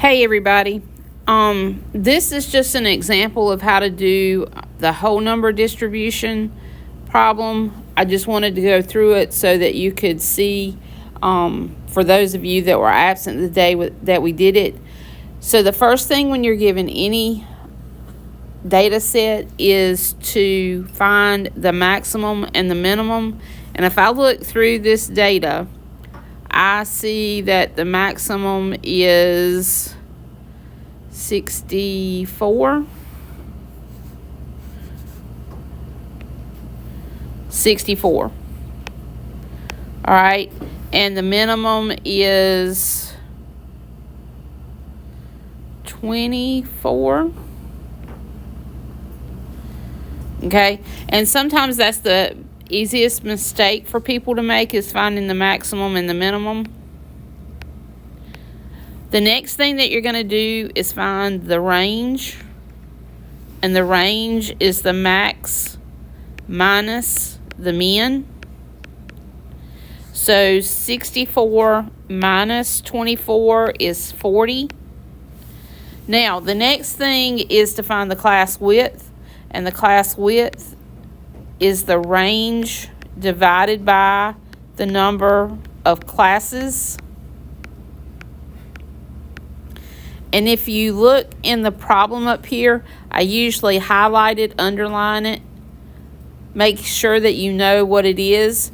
Hey everybody. This is just an example of how to do the whole number distribution problem. I just wanted to go through it so that you could see, for those of you that were absent the day that we did it. So the first thing when you're given any data set is to find the maximum and the minimum. And if I look through this data, I see that the maximum is 64. 64. All right. And the minimum is 24. Okay. And sometimes that's the easiest mistake for people to make, is finding the maximum and the minimum. The next thing that you're going to do is find the range. And the range is the max minus the min. So 64 minus 24 is 40. Now, the next thing is to find the class width. And the class width is the range divided by the number of classes. And if you look in the problem up here, I usually highlight it, underline it, make sure that you know what it is.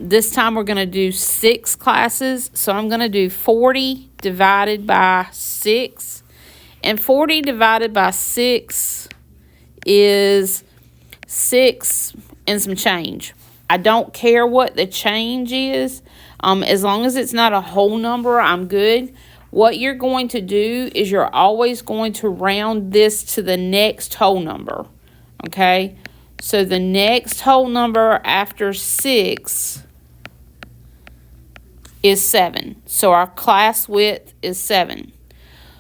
This time we're going to do 6 classes. So I'm going to do 40 divided by 6. And 40 divided by 6 is 6 and some change. I don't care what the change is. As long as it's not a whole number, I'm good. What you're going to do is you're always going to round this to the next whole number. Okay? So the next whole number after 6 is 7. So our class width is 7.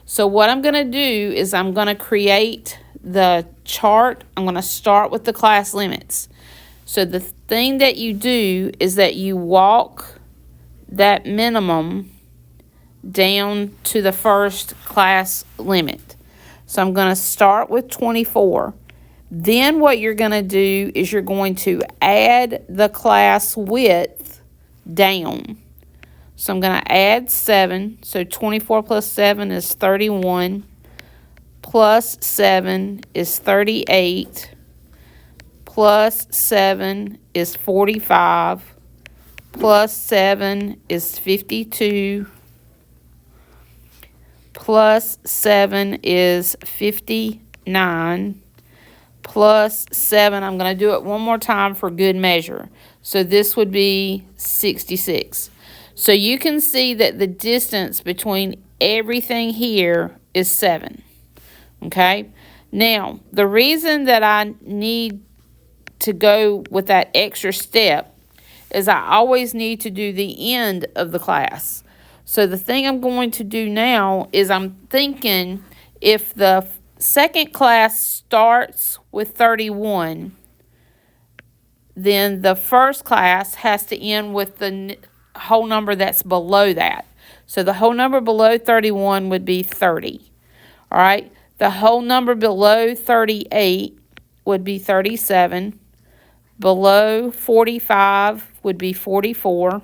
So what I'm going to do is I'm going to create the chart. I'm going to start with the class limits. So the thing that you do is that you walk that minimum down to the first class limit. So I'm going to start with 24. Then what you're going to do is you're going to add the class width down. So I'm going to add 7. So 24 plus 7 is 31. Plus 7 is 38. Plus 7 is 45. Plus 7 is 52. Plus 7 is 59. Plus 7, I'm going to do it one more time for good measure. So this would be 66. So you can see that the distance between everything here is 7. Okay? Now, the reason that I need to go with that extra step is I always need to do the end of the class. So the thing I'm going to do now is I'm thinking if the second class starts with 31, then the first class has to end with the whole number that's below that. So the whole number below 31 would be 30. All right. The whole number below 38 would be 37. Below 45 would be 44.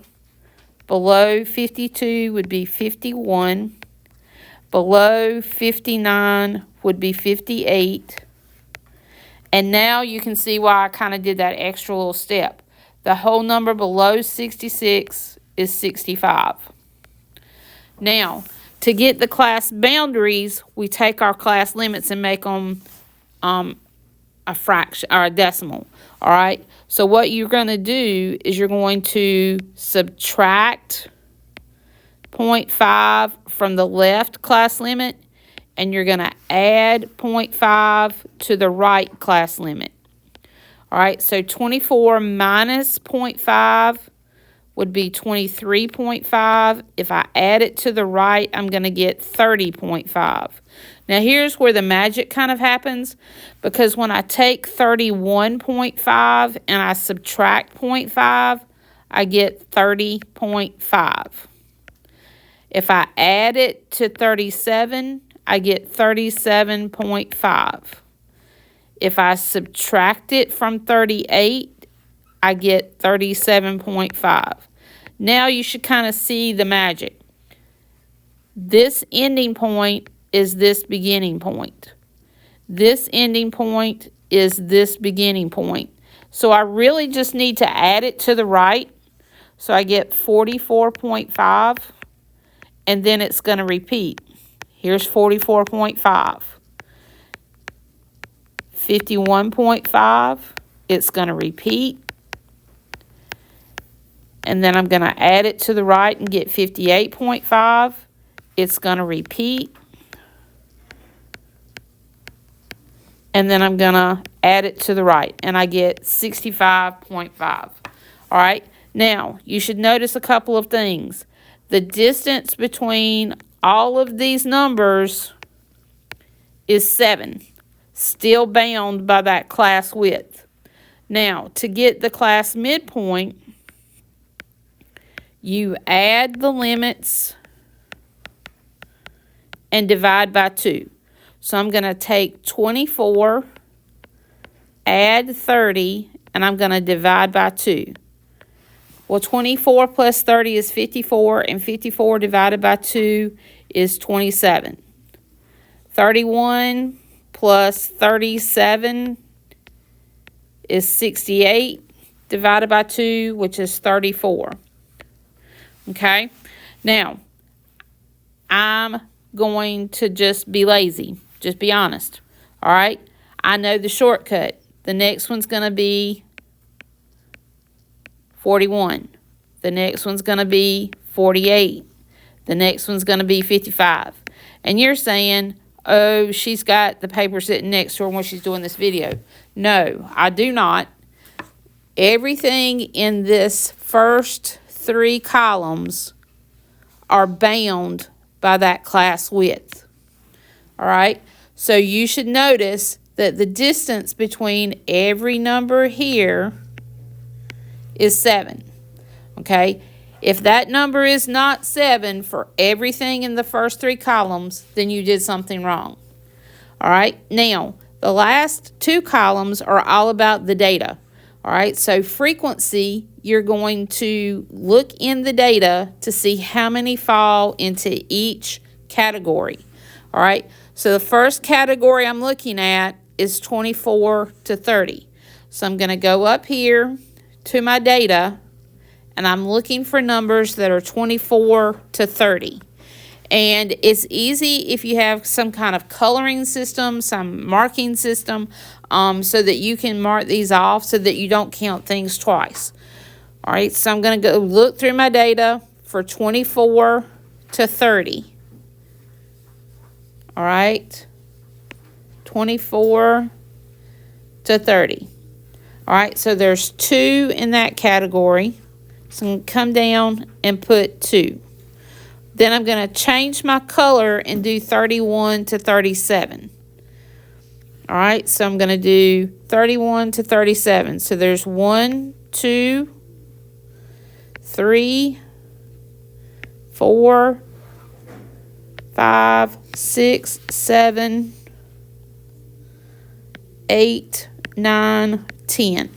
Below 52 would be 51. Below 59 would be 58. And now you can see why I kind of did that extra little step. The whole number below 66 is 65. Now, to get the class boundaries, we take our class limits and make them a fraction or a decimal. All right. So what you're going to do is you're going to subtract 0.5 from the left class limit, and you're going to add 0.5 to the right class limit. All right. So 24 minus 0.5 would be 23.5. If I add it to the right, I'm going to get 30.5. Now, here's where the magic kind of happens, because when I take 31.5 and I subtract 0.5, I get 30.5. If I add it to 37, I get 37.5. If I subtract it from 38, I get 37.5. Now you should kind of see the magic. This ending point is this beginning point. This ending point is this beginning point. So I really just need to add it to the right. So I get 44.5, and then it's going to repeat. Here's 44.5. 51.5, it's going to repeat. And then I'm going to add it to the right and get 58.5. It's going to repeat. And then I'm going to add it to the right, and I get 65.5. All right. Now, you should notice a couple of things. The distance between all of these numbers is 7, still bound by that class width. Now, to get the class midpoint, you add the limits and divide by 2. So I'm going to take 24, add 30, and I'm going to divide by 2. Well, 24 plus 30 is 54, and 54 divided by 2 is 27. 31 plus 37 is 68 divided by 2, which is 34. Okay? Now, I'm going to just be lazy. Just be honest. All right? I know the shortcut. The next one's going to be 41. The next one's going to be 48. The next one's going to be 55. And you're saying, oh, she's got the paper sitting next to her when she's doing this video. No, I do not. Everything in this first 3 columns are bound by that class width. All right? So you should notice that the distance between every number here is 7. Okay? If that number is not 7 for everything in the first 3 columns, then you did something wrong. All right? Now, the last 2 columns are all about the data. All right? So frequency, you're going to look in the data to see how many fall into each category. All right? So the first category I'm looking at is 24 to 30. So I'm going to go up here to my data, and I'm looking for numbers that are 24 to 30. And it's easy if you have some kind of coloring system, some marking system, so that you can mark these off so that you don't count things twice. All right, so I'm going to go look through my data for 24 to 30. All right, 24 to 30. All right, so there's 2 in that category. So I'm going to come down and put 2. Then I'm going to change my color and do 31 to 37. All right, so I'm going to do 31 to 37. So there's 1, 2, 3, 4, 5, 6, 7, 8, 9, 10.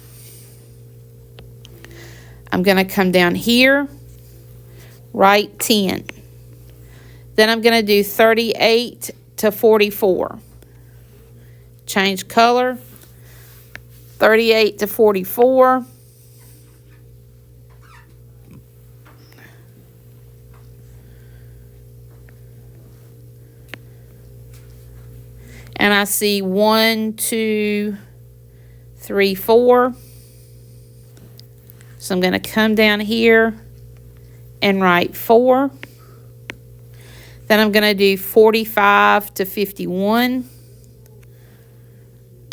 I'm going to come down here, write 10. Then I'm going to do 38 to 44. Change color, 38 to 44. And I see 1, 2, 3, 4. So I'm going to come down here and write 4. Then I'm going to do 45 to 51.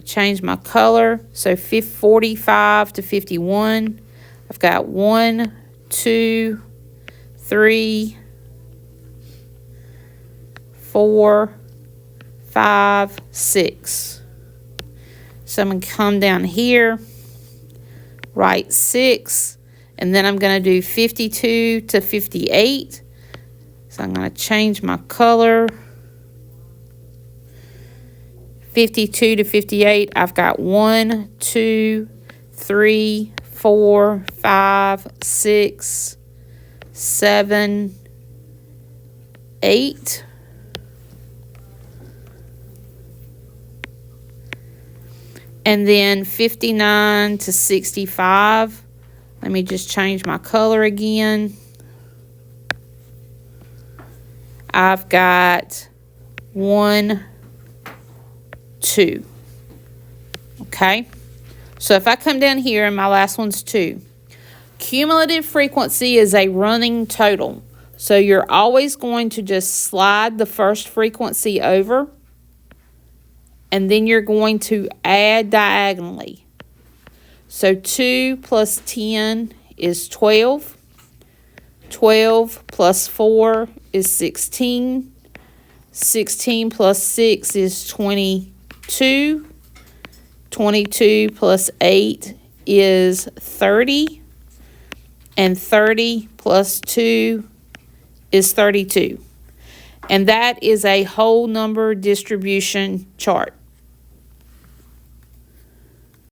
Change my color. So 45 to 51. I've got 1, 2, 3, 4, 5, 6. So I'm going to come down here, write 6, and then I'm going to do 52 to 58. So I'm going to change my color. 52 to 58, I've got 1, 2, 3, 4, 5, 6, 7, 8. And then 59 to 65. Let me just change my color again. I've got 1, 2. Okay? So if I come down here and my last one's 2. Cumulative frequency is a running total. So you're always going to just slide the first frequency over, and then you're going to add diagonally. So 2 plus 10 is 12. 12 plus 4 is 16. 16 plus 6 is 22. 22 plus 8 is 30. And 30 plus 2 is 32. And that is a whole number distribution chart.